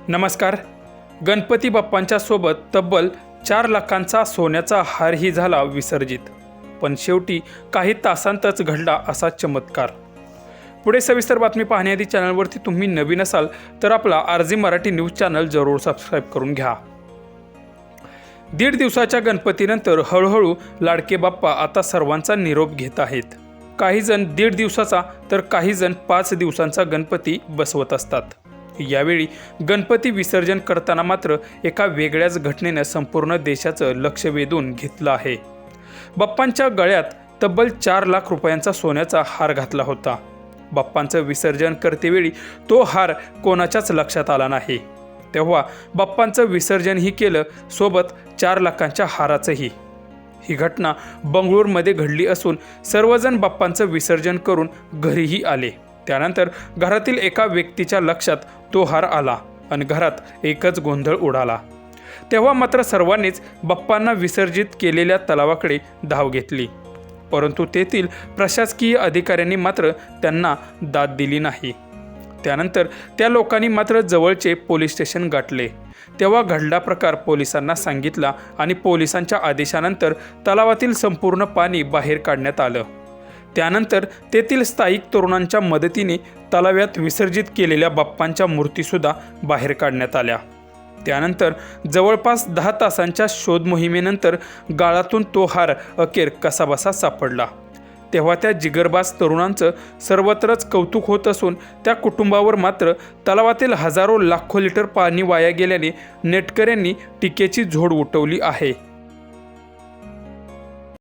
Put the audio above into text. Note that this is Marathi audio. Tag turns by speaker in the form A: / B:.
A: नमस्कार. गणपती बाप्पांच्या सोबत तब्बल 4 लाखांचा सोन्याचा हारही झाला विसर्जित. पण शेवटी काही तासांतच घडला असा चमत्कार. पुढे सविस्तर बातमी पाहण्याआधी चॅनलवरती तुम्ही नवीन असाल तर आपला आरजी मराठी न्यूज चॅनल जरूर सबस्क्राईब करून घ्या. 1.5 दिवसाच्या गणपतीनंतर हळूहळू लाडके बाप्पा आता सर्वांचा निरोप घेत आहेत. काही जण 1.5 दिवसाचा तर काही जण 5 दिवसांचा गणपती बसवत असतात. यावेळी गणपती विसर्जन करताना मात्र एका वेगळ्याच घटनेनं संपूर्ण देशाचं लक्ष वेधून घेतलं आहे. बाप्पांच्या गळ्यात तब्बल 4 लाख रुपयांचा सोन्याचा हार घातला होता. बाप्पांचं विसर्जन करतेवेळी तो हार कोणाच्याच लक्षात आला नाही. तेव्हा बाप्पांचं विसर्जनही केलं, सोबत 4 लाखांच्या हाराचंही. ही घटना बंगळूरमध्ये घडली असून सर्वजण बाप्पांचं विसर्जन करून घरीही आले. त्यानंतर घरातील एका व्यक्तीच्या लक्षात तो हार आला आणि घरात एकच गोंधळ उडाला. तेव्हा मात्र सर्वांनीच बाप्पांना विसर्जित केलेल्या तलावाकडे धाव घेतली. परंतु तेथील प्रशासकीय अधिकाऱ्यांनी मात्र त्यांना दाद दिली नाही. त्यानंतर त्या लोकांनी मात्र जवळचे पोलीस स्टेशन गाठले. तेव्हा घडला प्रकार पोलिसांना सांगितला आणि पोलिसांच्या आदेशानंतर तलावातील संपूर्ण पाणी बाहेर काढण्यात आलं. त्यानंतर तेथील स्थायिक तरुणांच्या मदतीने तलाव्यात विसर्जित केलेल्या बाप्पांच्या मूर्तीसुद्धा बाहेर काढण्यात आल्या. त्यानंतर जवळपास 10 तासांच्या शोध मोहिमेनंतर गाळातून तो हार अखेर कसाबसा सापडला. तेव्हा त्या जिगरबाज तरुणांचं सर्वत्रच कौतुक होत असून त्या कुटुंबावर मात्र तलावातील हजारो लाखो लिटर पाणी वाया गेल्याने नेटकऱ्यांनी टीकेची झोड उठवली आहे.